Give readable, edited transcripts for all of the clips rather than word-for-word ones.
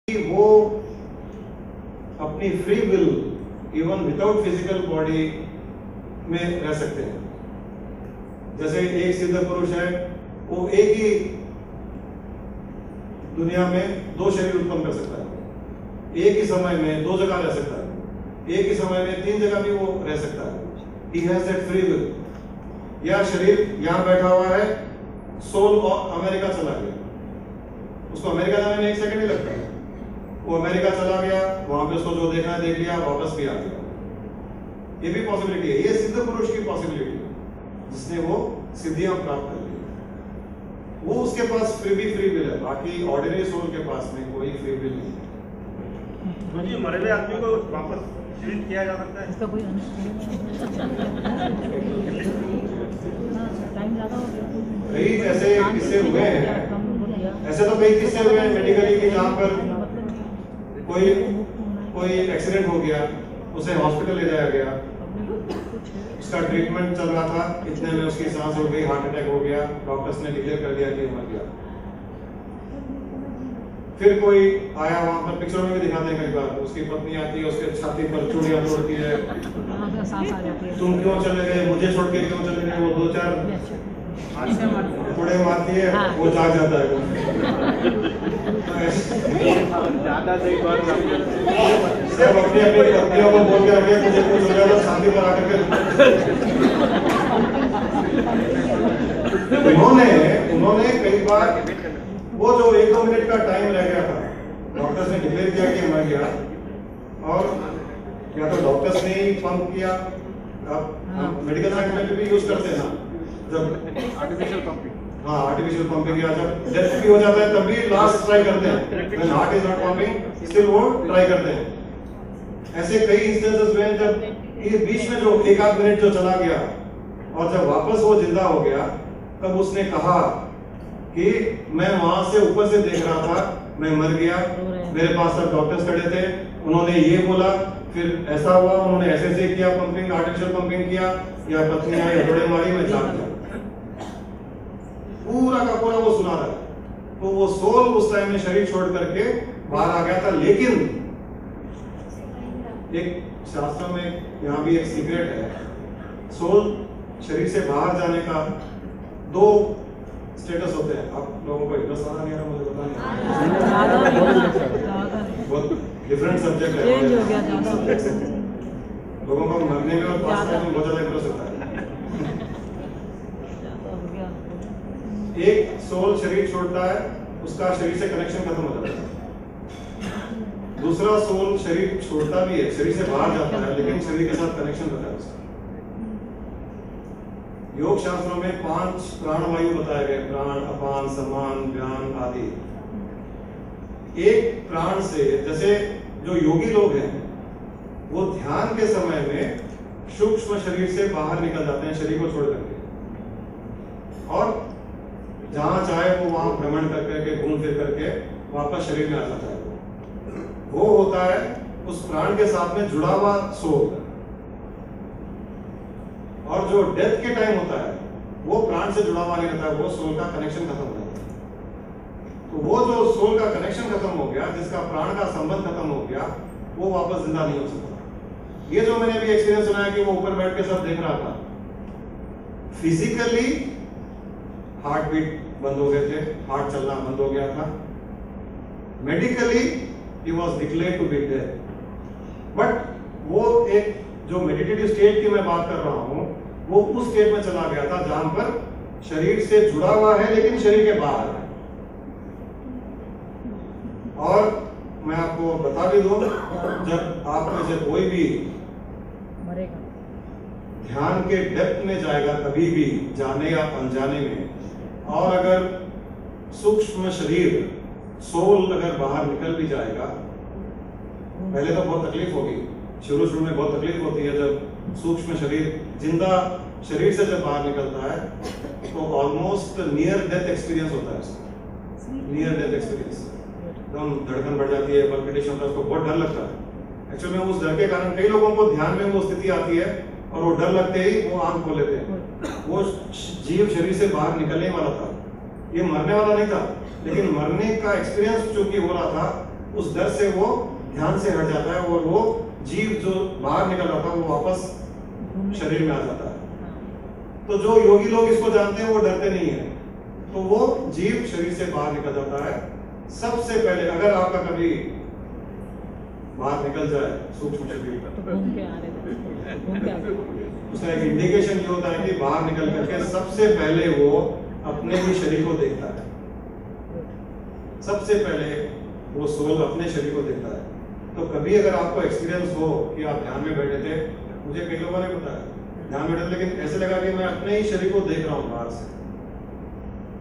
वो अपनी free will even without physical body में रह सकते हैं। जैसे एक सिद्ध पुरुष है, वो एक ही दुनिया में दो शरीर उत्पन्न कर सकता है, एक ही समय में दो जगह रह सकता है, एक ही समय में तीन जगह भी वो रह सकता है। He has that free will। या शरीर यहां बैठा हुआ है, सोल और अमेरिका चला गया, उसको अमेरिका जाने में 1 सेकंड ही लगता है। वो अमेरिका चला गया, वहां पे उसको जो देखना है देख लिया, वापस भी आ गया। ये भी पॉसिबिलिटी है, ये सिद्ध पुरुष की पॉसिबिलिटी है जिसने वो सिद्धियां प्राप्त कर ली। वो उसके पास फ्री विल है, बाकी ऑर्डिनरी सोल के पास में कोई फ्री विल नहीं है। जी, मरे हुए आदमी को वापस जीवित किया जा सकता है? इसका कोई टाइम ज्यादा हो गया। कई ऐसे किस्से हुए हैं, ऐसे तो कई किस्से हुए हैं मेडिकली कि जहाँ पर कोई एक्सीडेंट हो गया, उसे हॉस्पिटल ले जाया गया, उसका ट्रीटमेंट चल रहा था, इतने में उसकी सांस हो गई, हार्ट अटैक हो गया, डॉक्टर्स ने डिक्लेयर कर दिया कि मर गया। फिर कोई आया, वहां पर पिक्चरों में भी दिखाते हैं कई बार, उसकी पत्नी आती है, उसके छाती पर चूड़ियां तोड़ती है, तुम क्यों चले गए, मुझे छोड़ के क्यों चले गए। वो 2-4 थोड़े मारती है, वो जाग जाता है। ज्यादा सही बात सब अपनी अपनी पत्नियों को बोल के रखे, मुझे कुछ हो गया तो शांति पर आकर के उन्होंने कई बार वो जो 1-2 मिनट का टाइम रह गया था, डॉक्टर्स ने डिक्लेयर किया कि मर गया, और या तो डॉक्टर्स ने ही पंप किया, अब मेडिकल साइंस में भी यूज करते हैं ना, जब आर्टिफिशियल पंपिंग, हाँ आर्टिफिशियल पंपिंग, या जब डेथ भी हो जाता है तब भी लास्ट ट्राई करते हैं, when heart is not pumping still वो ट्राई करते हैं। ऐसे कई इंस्टेंसेस हुए जब ये बीच में जो 1-8 मिनट जो चला गया और जब वापस वो जिंदा हो गया, तब उसने कहा कि मैं वहां से ऊपर से देख रहा था, मैं मर गया, मेरे पास सब डॉक्टर्स खड़े थे, उन्होंने ये बोला, फिर ऐसा हुआ, उन्होंने ऐसे किया पंपिंग, आर्टिफिशियल पंपिंग किया, या पत्नी आई हथौड़े मारी, मैं जाग गया। पूरा का पूरा वो सुना रहा है। तो वो सोल उस टाइम में शरीर छोड़ करके बाहर आ गया था। लेकिन एक शास्त्र में यहाँ भी एक सीक्रेट है, सोल शरीर से बाहर जाने का 2 स्टेटस होते हैं। आप लोगों को इतना सारा नहीं आ रहा, मुझे पता नहीं, बहुत डिफरेंट सब्जेक्ट है, लोगों को मरने में और पास में बहुत ज्यादा इंटरेस्ट होता है। एक सोल शरीर छोड़ता है, उसका शरीर से कनेक्शन खत्म हो जाता है। दूसरा सोल शरीर छोड़ता भी है, शरीर से बाहर जाता है, लेकिन शरीर के साथ कनेक्शन रहता है उसका। योग शास्त्रों में 5 प्राणवायु बताए गए, प्राण, अपान, समान, व्यान आदि। एक प्राण से, जैसे जो योगी लोग हैं वो ध्यान के समय में सूक्ष्म शरीर से बाहर निकल जाते हैं, शरीर को छोड़ करके, और जहां चाहे वो वहां भ्रमण करके घूम फिर करके वापस शरीर में आ जाता है। वो होता है उस प्राण के साथ में जुड़ा हुआ सोल। और जो डेथ के टाइम होता है वो प्राण से जुड़ा हुआ नहीं रहता है, वो सोल का कनेक्शन खत्म हो जाता है। तो वो जो सोल का कनेक्शन खत्म हो गया, जिसका प्राण का संबंध खत्म हो गया, वो वापस जिंदा नहीं हो सकता। ये जो मैंने भी एक्सपीरियंस सुना है कि वो ऊपर बैठ के सब देख रहा था, फिजिकली हार्ट बीट बंद हो गए थे, हार्ट चलना बंद हो गया था, मेडिकली ही was declared to be dead. But वो एक जो मेडिटेटिव स्टेट की मैं बात कर रहा हूं, वो उस स्टेट में चला गया था जहां पर शरीर से जुड़ा हुआ है लेकिन शरीर के बाहर है। और मैं आपको बता भी दूं, जब आप में से कोई भी ध्यान के डेप्थ में जाएगा, कभी भी जाने या अनजाने में, और अगर सूक्ष्म शरीर सोल अगर बाहर निकल भी जाएगा, पहले तो बहुत तकलीफ होगी, शुरू में बहुत तकलीफ होती है। जब सूक्ष्म शरीर जिंदा शरीर से जब बाहर निकलता है तो ऑलमोस्ट नियर डेथ एक्सपीरियंस होता है उसका, नियर डेथ एक्सपीरियंस, एकदम धड़कन बढ़ जाती है, पल्पिटेशन होता है, उसको बहुत डर लगता है। एक्चुअली में उस डर के कारण कई लोगों को ध्यान में वो स्थिति आती है और वो डर लगते ही वो आंख खोल लेते हैं। वो जीव शरीर से बाहर निकलने वाला था, ये मरने वाला नहीं था, लेकिन मरने का एक्सपीरियंस चूंकि हो रहा था, उस डर से वो ध्यान से हट जाता है और वो जीव जो बाहर निकल रहा था वो वापस शरीर में आ जाता है। तो जो योगी लोग इसको जानते हैं वो डरते नहीं है, तो वो जीव शरीर से बाहर निकल जाता है। सबसे पहले अगर आपका कभी बाहर निकल जाए सूक्ष्म शरीर उसका एक इंडिकेशन ये होता है कि बाहर निकल करके सबसे पहले वो अपने ही शरीर को देखता है। सबसे पहले वो सोल अपने शरीर को देखता है। तो कभी अगर आपको एक्सपीरियंस हो कि आप ध्यान में बैठे थे, मुझे कई लोगों ने बताया ध्यान में बैठे लेकिन ऐसे लगा कि मैं अपने ही शरीर को देख रहा हूँ बाहर से,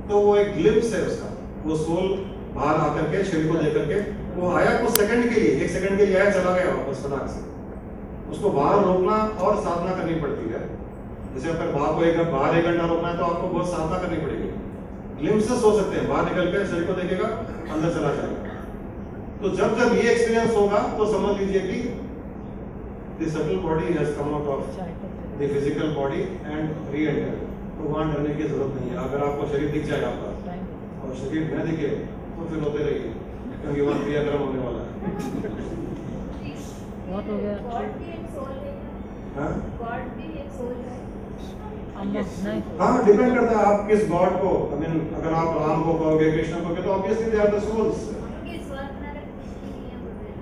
तो वो एक ग्लिम्स है उसका। वो सोल बाहर आकर के शरीर को देख करके वो आया कुछ सेकंड के लिए, 1 सेकंड के लिए आया, चला गया वापस फटाक से। उसको बाहर रोकना और साधना करनी पड़ती है। जैसे अगर बाहर 1 घंटा रोकना है तो आपको बहुत साधना करनी पड़ेगी। ग्लिम्सेस हो सकते हैं, बाहर निकल कर शरीर को देखेगा, अंदर चला जाएगा। तो जब जब ये एक्सपीरियंस होगा तो समझ लीजिए कि the subtle body has come out of the physical body and re-enter. तो वहां डरने की जरूरत नहीं है। अगर आपको शरीर दिख जाएगा आपका और शरीर न दिखे तो फिर होते रहिए, क्योंकि वहां क्रियाक्रम होने वाला है। बहुत हो गया। गॉड भी एक सोल है। हाँ? गॉड भी एक सोल है। नहीं। हाँ, डिपेंड करता है आप किस गॉड को, आई मीन अगर आप राम को कहोगे, कृष्ण को कहोगे, तो obviously they are the souls. उनकी स्वर्ग नरक की नियम है।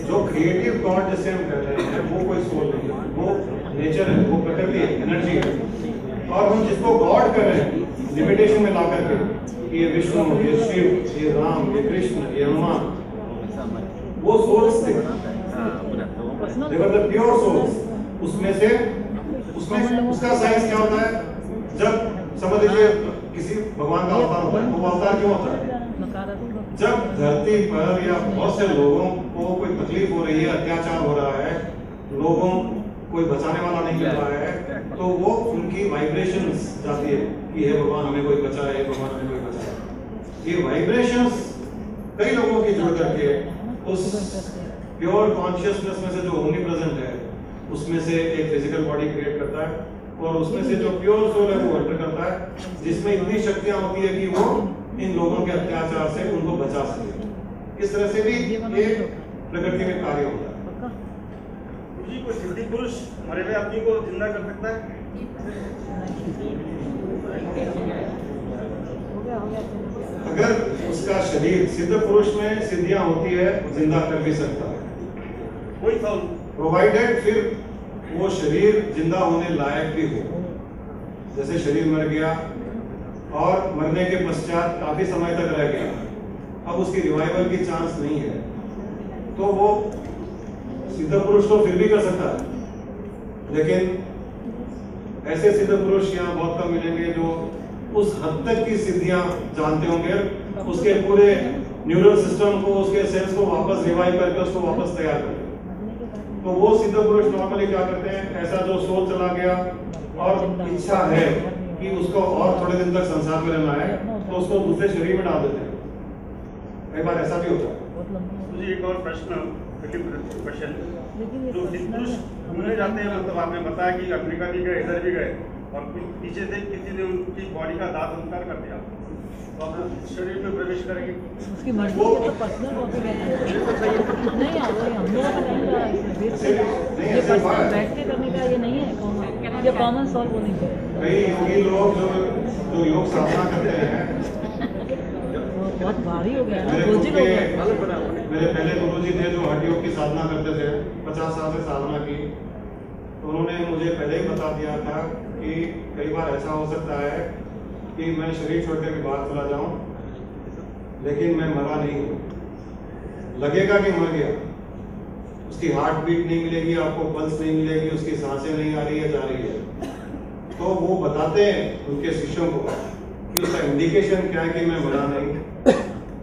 जो क्रिएटिव गॉड जिसे हम कह रहे हैं वो कोई सोल नहीं है, वो नेचर है, वो प्रकृति है, एनर्जी है। और हम जिसको गॉड कर रहे हैं लिमिटेशन में ला करके, ये विष्णु, ये शिव, ये राम, ये कृष्ण, ये हनुमान, वो सोल्स थे, they were the pure souls। उसमें उसका साइंस क्या होता है? जब समझ लीजिए किसी भगवान का अवतार होता है, वो अवतार क्यों होता है? जब धरती पर या बहुत से लोगों को कोई तकलीफ हो रही है, अत्याचार हो रहा है, लोगों कोई बचाने वाला नहीं मिल रहा है, तो वो उनकी वाइब्रेशंस जाती है कि हे भगवान हमें कोई बचाए, हे भगवान हमें कोई बचाए। ये वाइब्रेशंस कई लोगों की जुड़ करके उस प्योर कॉन्शियसनेस में से जो ओमनी प्रेजेंट है उसमें से एक फिजिकल बॉडी क्रिएट करता है, और उसमें से जो प्योर सोल है वो एंटर करता है, जिसमें इतनी शक्तियां होती है कि वो इन लोगों के अत्याचार से उनको बचा सके। इस तरह से भी ये प्रकृति में कार्य होता है। जी, कोई सिद्धि पुरुष मरे हुए आदमी को जिंदा कर सकता है? अगर उसका शरीर, सिद्ध पुरुष में सिद्धियां होती है, जिंदा कर भी सकता है कोई सोल, प्रोवाइडेड फिर वो शरीर जिंदा होने लायक भी हो। जैसे शरीर मर गया और मरने के पश्चात काफी समय तक रह गया, अब उसकी रिवाइवल की चांस नहीं है, तो वो सिद्ध पुरुष तो फिर भी कर सकता है। लेकिन ऐसे सिद्ध पुरुष यहाँ बहुत कम मिलेंगे जो उस हद तक की सिद्धियां जानते होंगे, उसके पूरे न्यूरल सिस्टम को, उसके सेल्स को वापस रिवाइव करके उसको वापस तैयार करके। तो वो सिद्ध पुरुष नॉर्मली क्या करते हैं, ऐसा जो सोल चला गया और इच्छा है कि उसको और थोड़े दिन तक संसार में रहना है, तो उसको दूसरे शरीर में डाल देते हैं। कई बार ऐसा भी होता है। मुझे एक और प्रश्न, क्वेश्चन, जो सिद्ध पुरुष घूमने जाते हैं, मतलब आपने बताया कि अमेरिका भी गए, इधर भी गए, और पीछे से किसी ने उनकी बॉडी का दाह संस्कार कर दिया, तो आप शरीर में प्रवेश करेंगे? उसकी मर्जी है, तो पर्सनल नहीं है, हम लोगों का नहीं रहा है। ये पर्सनल बैठ के करने का ये नहीं है कॉमन, ये कॉमन सॉल्व होनी चाहिए। कई योगी लोग जो योग साधना करते हैं, बहुत भारी हो गया ना, मेरे बोझिल हो गया। पहले गुरुजी थे जो हठ योग की साधना करते थे, 50 साल से साधना की, तो उन्होंने मुझे पहले ही बता दिया था कि कई बार ऐसा हो सकता है कि मैं शरीर छोड़ कर बाहर चला जाऊं, लेकिन मैं मरा नहीं हूं। लगेगा कि मर गया, उसकी हार्ट बीट नहीं मिलेगी, आपको पल्स नहीं मिलेगी, उसकी सांसें नहीं आ रही है, जा रही है। तो वो बताते हैं उनके शिष्यों को कि उसका इंडिकेशन क्या है कि मैं मरा नहीं,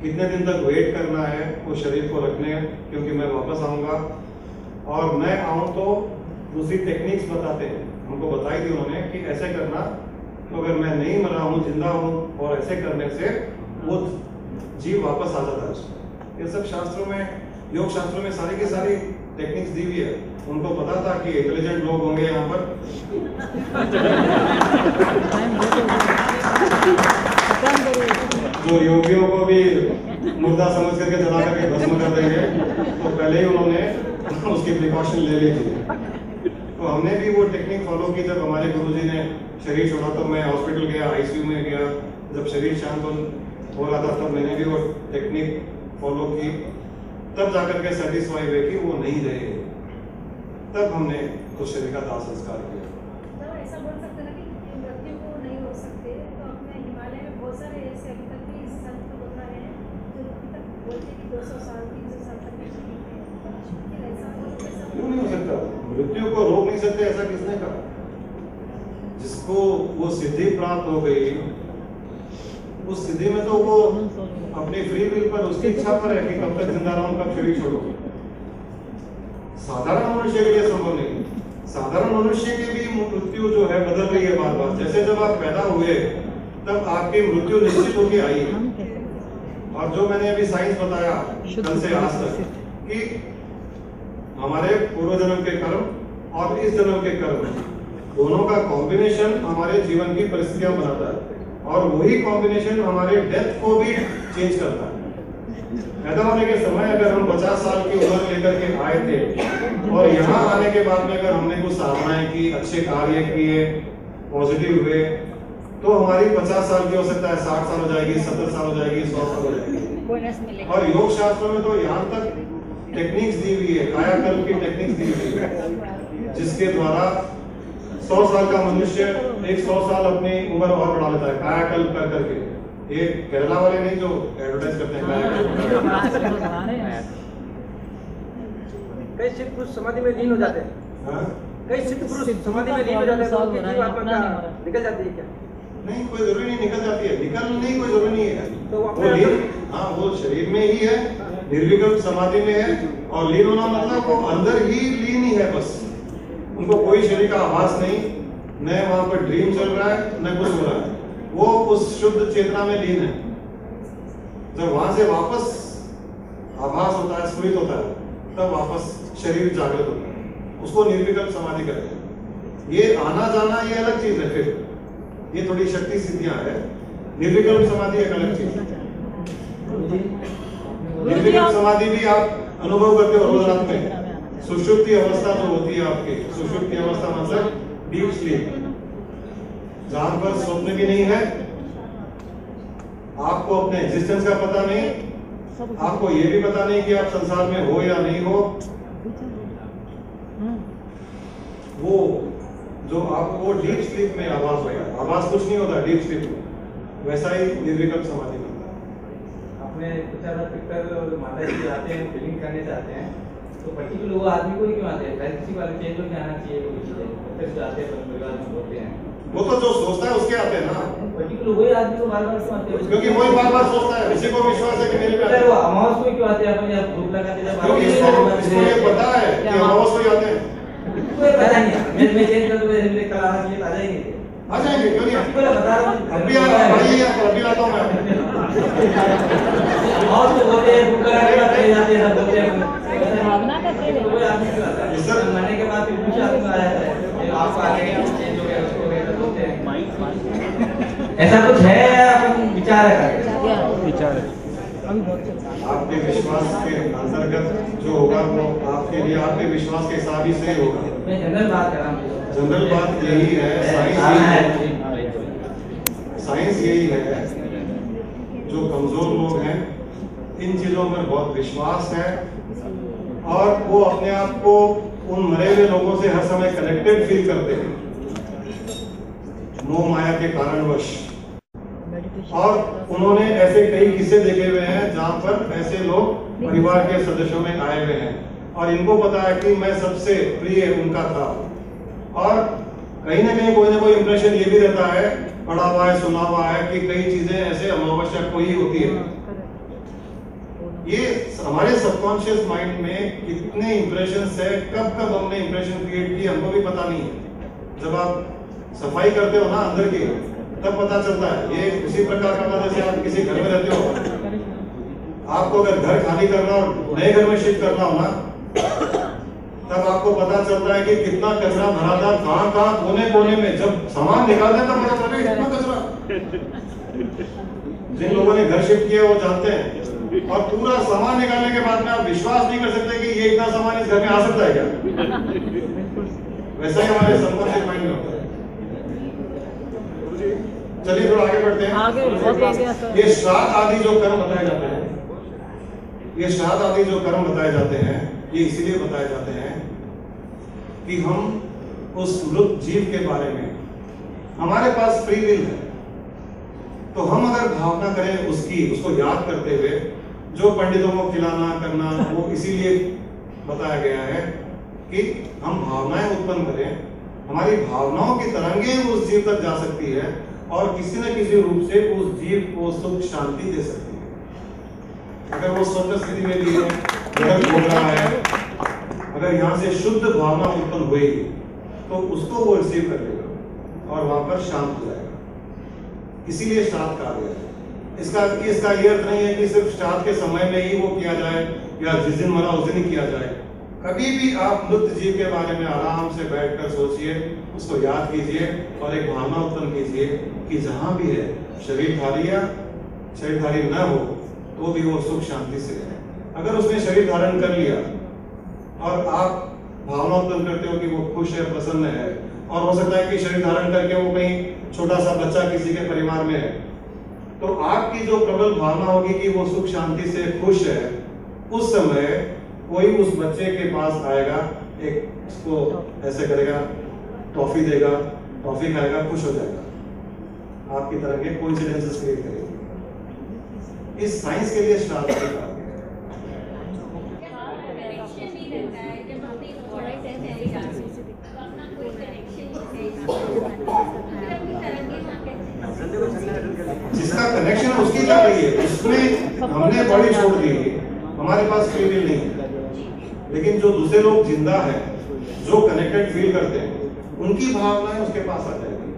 कितने दिन तक वेट करना है वो शरीर को रखने, क्योंकि मैं वापस आऊंगा, और मैं आऊं तो दूसरी टेक्निक्स बताते हैं। हमको बताई थी उन्होंने कि ऐसे करना, तो अगर मैं नहीं मरा हूं, जिंदा हूं, और ऐसे करने से वो जीव वापस आ जाता है उसमें। ये सब शास्त्रों में, योग शास्त्रों में सारी की सारी टेक्निक्स दी हुई है। उनको पता था कि इंटेलिजेंट लोग होंगे यहाँ पर, जो योगियों को भी मुर्दा समझ करके जला करके भस्म कर देंगे, तो पहले ही उन्होंने उसकी प्रिकॉशन ले ली थी। तो हमने भी वो टेक्निक फॉलो की। जब हमारे गुरुजी ने शरीर छोड़ा तो मैं हॉस्पिटल गया, आईसीयू में गया। जब शरीर शांत हो रहा था तब मैंने भी वो टेक्निक फॉलो की। तब जाकर के सेटिस्फाई हुए कि वो नहीं रहे, तब हमने उस शरीर का दाह संस्कार किया। तो ऐसा बोल सकते ना कि मृत्यु को नहीं रोक सकते, तो अपने हिमालय में बहुत सारे ऐसे अभी तक भी संत बता रहे हैं जो अभी तक बोलते हैं कि 200 साल 300 साल तक भी जीते हैं। ऐसा क्यों नहीं हो सकता? मृत्यु को रोक नहीं सकते ऐसा किसने कहा? जिसको वो सिद्धि प्राप्त हो गई, उस सिद्धि में तो वो अपनी फ्री विल पर, उसकी इच्छा पर है कि कब तक जिंदा रहूं, कब शरीर छोड़ो। साधारण मनुष्य के लिए संभव नहीं। साधारण मनुष्य की भी मृत्यु जो है बदल रही है बार बार। जैसे जब आप पैदा हुए तब आपकी मृत्यु निश्चित होकर आई है। और जो मैंने अभी साइंस बताया कल से आज तक कि हमारे पूर्व जन्म के कर्म और इस जन्म के कर्म दोनों का कॉम्बिनेशन हमारे जीवन की परिस्थितियां बनाता है, और वही कॉम्बिनेशन हमारे डेथ को भी चेंज करता है। पैदा होने के समय अगर हम 50 साल की उम्र लेकर के आए थे और यहाँ आने के बाद में अगर हमने कुछ साधनाएं की, अच्छे कार्य किए, पॉजिटिव हुए, तो हमारी 50 साल की हो सकता है 60 साल हो जाएगी, 70 साल हो जाएगी, 100 साल हो जाएगी। और योग शास्त्र में तो यहाँ तक टेक्निक्स दी हुई है, कायाकल्प की टेक्निक्स दी हुई है, जिसके द्वारा 100 साल का मनुष्य 100 साल अपनी उम्र और बढ़ा लेता है कायाकल्प कर करके। ये केरला वाले नहीं जो एडवर्टाइज करते हैं कायाकल्प। कई सिद्ध पुरुष समाधि में लीन हो जाते हैं। कई सिद्ध पुरुष समाधि में लीन हो जाते हैं, तो उनकी जीव आत्मा क्या निकल जाती है क्या? नहीं, कोई जरूरी नहीं निकल जाती है। निकल नहीं, कोई जरूरी नहीं है। तो वो लीन, हाँ, वो शरीर में ही है, निर्विकल्प समाधि में है। और लीन होना मतलब वो अंदर ही लीन ही है बस। उनको कोई शरीर का आभास नहीं, न वहां पर ड्रीम चल रहा है, न कुछ हो रहा है। वो उस शुद्ध चेतना में लीन है। जब वहां से वापस आभास होता है, स्फुरित होता है, तब वापस शरीर जागृत होता है। उसको निर्विकल्प समाधि कहते हैं। ये आना जाना ये अलग चीज है। फिर ये थोड़ी शक्ति सिद्धियां है। निर्विकल्प समाधि एक अलग चीज है। निर्विकल्प समाधि भी आप अनुभव करते हो रोज रात में। सुषुप्ति अवस्था जो होती है आपकी, सुषुप्ति अवस्था मतलब डीप स्लीप, जहां पर स्वप्न भी नहीं है, आपको अपने एग्जिस्टेंस का पता नहीं, आपको ये भी पता नहीं कि आप संसार में हो या नहीं हो। वो जो आपको डीप स्लीप में आभास होता है, आभास कुछ नहीं होता डीप स्लीप में, वैसा ही निर्विकल्प समाधि में। अपने कुछ पिक्चर माता जी आते हैं, फीलिंग करने चाहते हैं, तो पर्टिकुलर वो आदमी को ही क्यों आते हैं? किसी वाले चेंज होकर आना चाहिए, वो चीजें आते हैं, परिवार में होते हैं। वो तो जो सोचता है उसके आते हैं ना। पर्टिकुलर वही आदमी को बार-बार क्यों आते हैं? क्योंकि वही बार-बार सोचता है, किसी को विश्वास है कि मेरे पे आते हैं। वो अमावस को क्यों आते हैं? अपन जब धूप लगाते हैं, क्योंकि इसको ये पता है कि अमावस को ही आते हैं। कोई पता नहीं, मैं चेंज कर दूं, मेरे कल आना चाहिए, आ जाएंगे। आ जाएंगे, क्यों नहीं? आपको बता रहा हूं, अभी आ रहा भाई, अभी लाता हूं मैं। और तो बोलते हैं भूख लगा के चले जाते हैं, सब बोलते हैं भावना का खेल है। कोई आदमी क्यों आता है? सर मरने के बाद फिर कुछ आदमी आया है, आपको आगे चेंज हो गया, उसको गया, तो बोलते हैं ऐसा कुछ है, अपन विचार है, विचार है। आपके विश्वास के अंतर्गत जो होगा वो आपके लिए आपके विश्वास के हिसाब ही से होगा। मैं जनरल बात कर रहा हूँ। जनरल बात यही है, साइंस यही है। जो कमजोर लोग हैं, इन चीजों पर बहुत विश्वास है और वो अपने आप को उन मरे हुए लोगों से हर समय कनेक्टेड फील करते हैं, मोह माया के कारणवश। और उन्होंने ऐसे कई किस्से देखे हुए हैं जहां पर ऐसे लोग परिवार के सदस्यों में आए हुए हैं और इनको पता है कि मैं सबसे प्रिय उनका था। और कहीं ना कहीं कोई ना कोई इंप्रेशन ये भी रहता है, पढ़ा हुआ है, सुना हुआ है कि कई चीजें ऐसे अमावस्या को ही होती है। ये हमारे सबकॉन्शियस माइंड में कितने इंप्रेशंस है, कब कब हमने इंप्रेशन क्रिएट किए हमको भी पता नहीं है। जब आप सफाई करते हो ना अंदर की, तब पता चलता है। ये उसी प्रकार का था जैसे आप किसी घर में रहते हो, आपको अगर घर खाली करना हो, नए घर में शिफ्ट करना हो ना, तब आपको पता चलता है कि कितना कचरा भरा था, कहां कहां कोने कोने में। जब सामान निकालते तब पता चलता है इतना कचरा। जिन लोगों ने घर शिफ्ट किया वो जानते हैं। और पूरा सामान निकालने के बाद में आप विश्वास नहीं कर सकते कि ये इतना सामान इस घर में आ सकता है क्या। वैसा ही हमारे सबकॉन्शियस माइंड में होता है। चलिए थोड़ा आगे बढ़ते हैं। ये श्राद्ध आदि जो कर्म बताए जाते हैं, ये श्राद्ध आदि जो कर्म बताए जाते हैं, ये इसीलिए बताए जाते हैं कि हम उस मृत जीव के बारे में, हमारे पास फ्री विल है, तो हम अगर भावना करें उसको याद करते हुए, जो पंडितों को खिलाना करना वो इसीलिए बताया गया है कि हम भावनाएं उत्पन्न करें, हमारी भावनाओं की तरंगें उस जीव तक जा सकती है और किसी न किसी रूप से उस जीव को सुख शांति दे सकती है। अगर वो स्वतः स्थिति में भी है, नरक भोग रहा है, अगर यहाँ से शुद्ध भावना उत्पन्न हुई तो उसको वो रिसीव कर लेगा और वहां पर शांत हो जाएगा। इसीलिए श्राद्ध कहा गया है। इसका ये अर्थ नहीं है कि सिर्फ श्राद्ध के समय में ही वो किया जाए या जिस दिन मरा उस दिन ही किया जाए। कभी भी आप मृत जीव के बारे में आराम से बैठकर सोचिए, उसको याद कीजिए और एक भावना उत्पन्न कीजिए कि जहां भी है शरीरधारी या शरीरधारी न हो तो भी वो सुख शांति से है। अगर उसने शरीर धारण कर लिया और आप भावना उत्पन्न करते हो कि वो खुश है, प्रसन्न है, और हो सकता है कि शरीर धारण करके वो कहीं छोटा सा बच्चा किसी के परिवार में है, तो आपकी जो प्रबल भावना होगी कि वो सुख शांति से खुश है, उस समय कोई उस बच्चे के पास आएगा, एक उसको ऐसे करेगा, टॉफी देगा, टॉफी खाएगा, खुश हो जाएगा। आपकी तरह के कोइंसिडेंसेस क्रिएट करेगी। इस साइंस के लिए श्राद्ध कहा गया है। जिसका कनेक्शन उसकी जा रही है, उसमें हमने बॉडी छोड़ दी, हमारे पास फ्री विल नहीं है। लेकिन जो दूसरे लोग जिंदा है, जो कनेक्टेड फील करते हैं, उनकी भावनाएं उसके पास आ जाएगी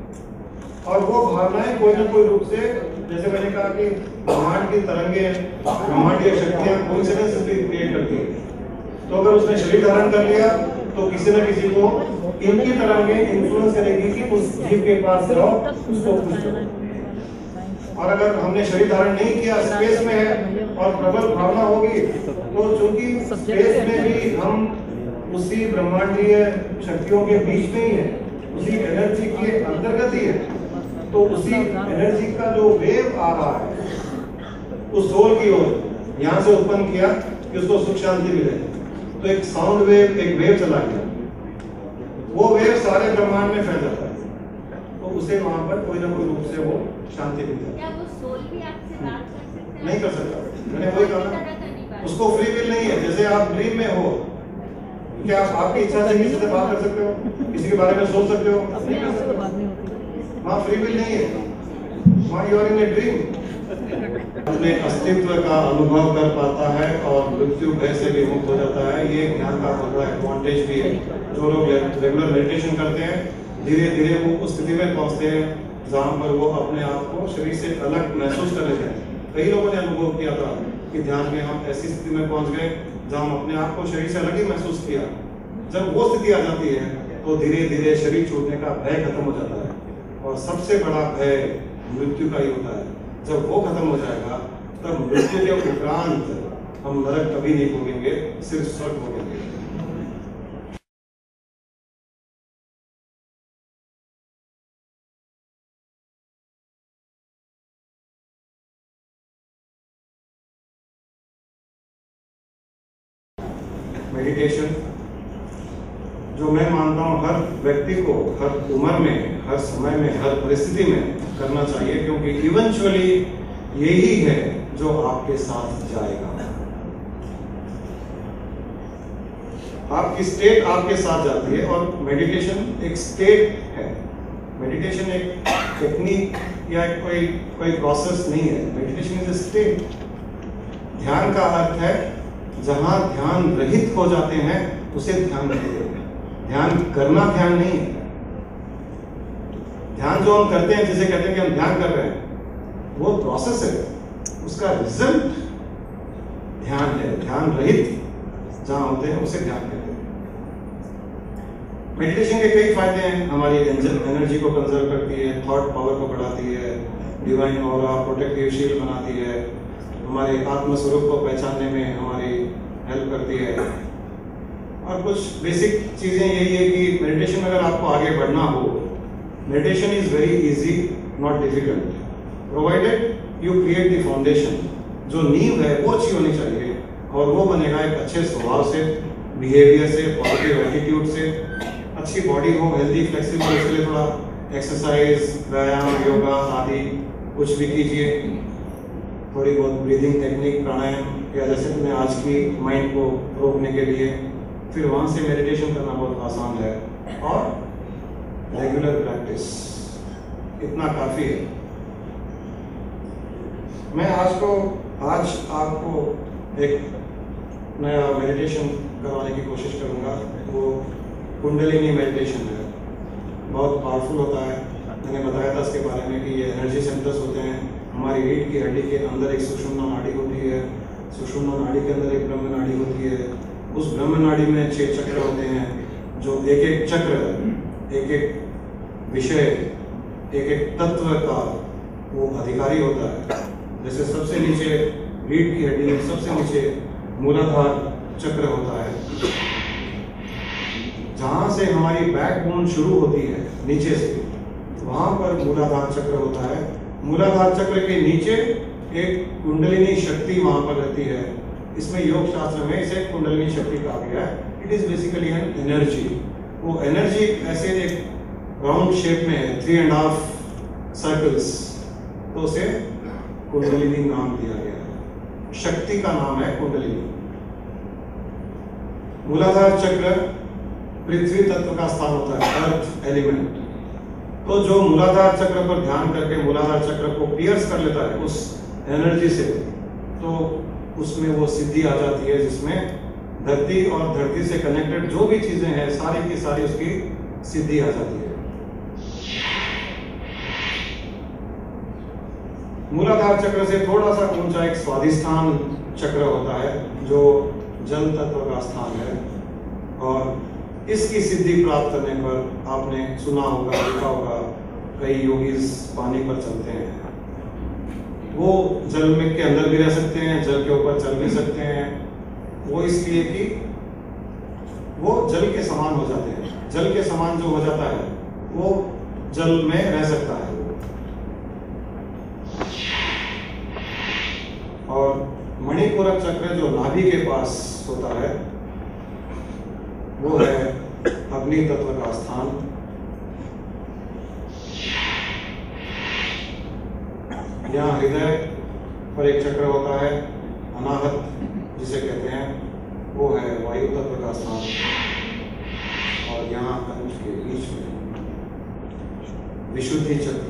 और वो भावनाएं कोई ना कोई रूप से, जैसे मैंने कहा कि ब्रह्मांड की तरंगें, ब्रह्मांडीय शक्तियां कोइंसिडेंस से क्रिएट करती है। तो अगर उसने शरीर धारण कर लिया तो किसी न किसी को इनकी तरंगें इन्फ्लुएंस करेगी कि उस जीव के पास जाओ, उसको खुश करो। और अगर हमने शरीर धारण नहीं किया, स्पेस में है और प्रबल भावना होगी, तो चूंकि स्पेस में भी हम उसी ब्रह्मांडीय शक्तियों के बीच में ही है, उसी एनर्जी के अंतर्गत ही है, तो उसी एनर्जी का जो वेव आ रहा है उस सोल की ओर यहाँ से उत्पन्न किया कि उसको सुख शांति मिले, तो एक साउंड वेव, एक वेव चला गया, वो वेव सारे ब्रह्मांड में फैल जाता है, तो उसे वहां पर कोई ना कोई रूप से वो शांति मिलती है। क्या वो सोल भी आपसे बात कर सकते हैं? नहीं कर सकता, मैंने वही कहा, उसको फ्री विल नहीं है। जैसे आप ड्रीम में हो, क्या आप आपकी इच्छा से किसी से बात कर सकते हो, किसी के बारे में सोच सकते हो? नहीं कर सकते, वहाँ फ्री विल नहीं है, वहाँ you are in a dream. अपने अस्तित्व का अनुभव कर पाता है और मृत्यु भय से भी मुक्त हो जाता है। ये ज्ञान का बड़ा एडवांटेज भी है। जो लोग रेगुलर मेडिटेशन करते हैं, धीरे धीरे वो उस स्थिति में पहुंचते हैं जहां पर वो अपने आप को शरीर से अलग महसूस कर लेते हैं। कई लोगों ने अनुभव किया था कि ध्यान में हम ऐसी स्थिति में पहुंच गए जहां हम अपने आप को शरीर से अलग ही महसूस किया। जब वो स्थिति आ जाती है तो धीरे धीरे शरीर छूटने का भय खत्म हो जाता है और सबसे बड़ा भय मृत्यु का ही होता है। जब वो खत्म हो जाएगा तब मृत्यु के उपरांत हम नरक कभी नहीं भोगेंगे, सिर्फ स्वर्ग भोगेंगे। मेडिटेशन जो मैं मानता हूँ हर व्यक्ति को हर उम्र में, हर समय में, हर परिस्थिति में करना चाहिए, क्योंकि इवेंचुअली यही है जो आपके साथ जाएगा। आपकी स्टेट आपके साथ जाती है और मेडिटेशन एक स्टेट है। मेडिटेशन एक टेक्निक या कोई प्रोसेस नहीं है। Meditation is a state. ध्यान का अर्थ है जहां ध्यान रहित हो जाते हैं उसे ध्यान कहते हैं। ध्यान करना ध्यान नहीं है। ध्यान जो हम करते हैं, जिसे कहते हैं कि हम ध्यान कर रहे हैं, वो प्रोसेस है, उसका रिजल्ट ध्यान है। ध्यान रहित जहां होते हैं उसे ध्यान कहते हैं। मेडिटेशन के कई फायदे हैं। हमारी एनर्जी को कंजर्व करती है, थॉट पावर को बढ़ाती है, डिवाइन ऑरा प्रोटेक्टिव शील्ड बनाती है, हमारे आत्म स्वरूप को पहचानने में हमारी हेल्प करती है। और कुछ बेसिक चीजें यही है कि मेडिटेशन में अगर आपको आगे बढ़ना हो, meditation is very easy, not difficult, provided you create the foundation. जो नींव है वो अच्छी होनी चाहिए, और वो बनेगा एक अच्छे स्वभाव से, बिहेवियर से, पॉजिटिव एटीट्यूड से, अच्छी बॉडी हो, हेल्दी फ्लेक्सिबल। इसके लिए थोड़ा एक्सरसाइज, व्यायाम, योगा आदि कुछ भी कीजिए, थोड़ी बहुत ब्रीदिंग टेक्निक, प्राणायाम या जैसे मैंने आज की माइंड को रोकने के लिए, फिर वहां से मेडिटेशन करना बहुत आसान है, और रेगुलर प्रैक्टिस, इतना काफी है। मैं आज आपको एक नया मेडिटेशन करवाने की कोशिश करूंगा। वो कुंडलिनी मेडिटेशन है, बहुत पावरफुल होता है। मैंने बताया था इसके बारे में कि ये एनर्जी सेंटर्स होते हैं। हमारी रीढ़ की हड्डी के अंदर एक सुषुम्ना नाड़ी होती है, सुषुम्ना नाड़ी के अंदर एक ब्रह्म नाड़ी होती है। उस ब्रह्म नाड़ी में 6 चक्र होते हैं, जो एक एक चक्र, एक एक विषय, एक एक तत्व का वो अधिकारी होता है। जैसे सबसे नीचे रीढ़ की हड्डी में सबसे नीचे मूलाधार चक्र होता है, जहां से हमारी बैकबोन शुरू होती है नीचे से, वहां पर मूलाधार चक्र होता है। मूलाधार चक्र के नीचे एक कुंडलिनी शक्ति वहां पर रहती है। इसमें योग शास्त्र में इसे कुंडलिनी शक्ति कहा गया है। It is basically an energy. वो एनर्जी ऐसे एक राउंड शेप में है, 3.5 सर्कल्स, तो उसे कुंडलिनी नाम दिया गया है। शक्ति का नाम है कुंडलिनी। मूलाधार चक्र पृथ्वी तत्व का स्थान होता है, अर्थ एलिमेंट। तो जो मूलाधार चक्र पर ध्यान करके मूलाधार चक्र को पियर्स कर लेता है उस एनर्जी से, तो उसमें वो सिद्धि आ जाती है, जिसमें धरती और धरती से कनेक्टेड जो भी चीजें हैं सारी की सारी उसकी सिद्धि आ जाती है। मूलाधार चक्र से थोड़ा सा ऊंचा एक स्वाधिष्ठान चक्र होता है, जो जल तत्व का स्थान है, और इसकी सिद्धि प्राप्त करने पर आपने सुना होगा, देखा होगा, कई योगीज पानी पर चलते हैं। वो जल में के अंदर भी रह सकते हैं, जल के ऊपर चल भी सकते हैं। वो इसलिए कि वो जल के समान हो जाते हैं। जल के समान जो हो जाता है वो जल में रह सकता है। और मणिपूरक चक्र जो नाभि के पास होता है, वो है अग्नि तत्व का स्थान। यहाँ हृदय पर एक चक्र होता है, अनाहत जिसे कहते हैं, वो है वायु तत्व का स्थान। और यहाँ कंठ के बीच में विशुद्धि चक्र,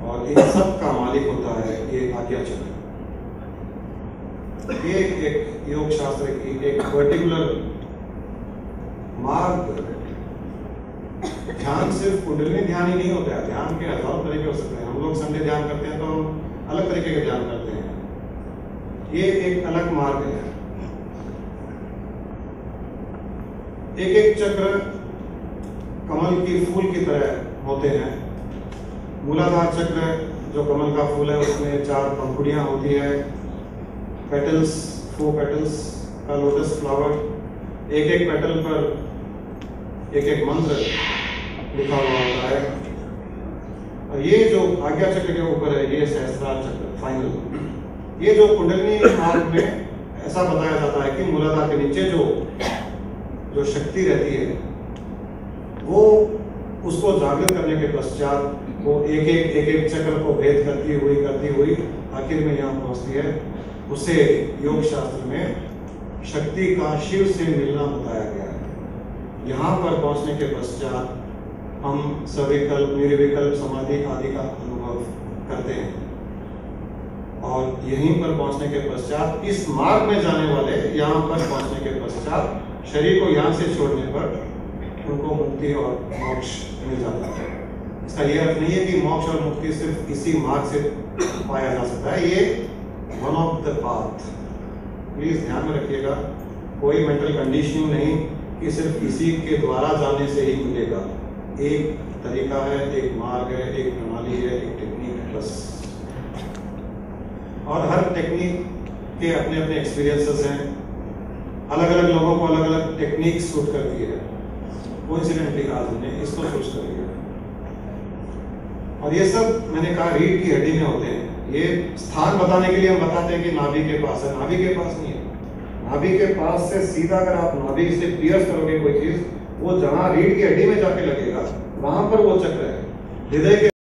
और इन सब का मालिक होता है ये आज्ञा चक्र। ये एक योग शास्त्र की एक पर्टिकुलर मार्ग। ध्यान सिर्फ कुंडलिनी ध्यान ही नहीं होता है, ध्यान के हजारों तरीके हो सकते हैं। हम लोग संडे ध्यान करते हैं तो हम अलग तरीके के ध्यान करते हैं। ये एक अलग मार्ग है। एक एक चक्र कमल की फूल की तरह होते हैं। मूलाधार चक्र जो कमल का फूल है, उसमें 4 पंखुड़ियां होती है, पेटल्स, 4 पेटल्स का लोटस फ्लावर। एक एक पेटल पर एक एक मंत्र लिखा हुआ होता है। और ये जो आज्ञा चक्र के ऊपर है, ये सहस्त्रार चक्र फाइनल। ये जो कुंडलिनी मार्ग में ऐसा बताया जाता है कि मूलाधार के नीचे जो शक्ति रहती है, वो उसको जागृत करने के पश्चात वो एक एक चक्र को भेद करती हुई आखिर में यहाँ पहुंचती है। उसे योग शास्त्र में शक्ति का शिव से मिलना बताया गया है। यहाँ पर पहुंचने के पश्चात हम सविकल्प, निर्विकल्प समाधि आदि का अनुभव करते हैं। और यहीं पर पहुंचने के पश्चात इस मार्ग में जाने वाले यहाँ पर पहुंचने के पश्चात शरीर को यहाँ से छोड़ने पर उनको मुक्ति और मोक्ष मिल जाता है। इसका यह अर्थ नहीं है कि मोक्ष और मुक्ति सिर्फ इसी मार्ग से पाया जा सकता है। ये one of the path, please ध्यान में रखिएगा, कोई मेंटल कंडीशनिंग नहीं कि सिर्फ किसी के द्वारा जाने से ही खुलेगा। एक तरीका है, एक मार्ग है, एक प्रणाली है, एक टेक्निक है बस। और हर टेक्निक के अपने अपने एक्सपीरियंसेस हैं, अलग अलग लोगों को अलग अलग टेक्निक सूट करती है। कोइंसिडेंटली आज हमने इसको चूज कर लिया। और ये सब मैंने कहा रीढ़ की हड्डी में होते हैं। ये स्थान बताने के लिए हम बताते हैं कि नाभि के पास है, नाभि के पास नहीं है। नाभि के पास से सीधा अगर आप नाभि से पियर्स करोगे कोई चीज, वो जहां रीढ़ की हड्डी में जाके लगेगा वहां पर वो चक्र है। हृदय के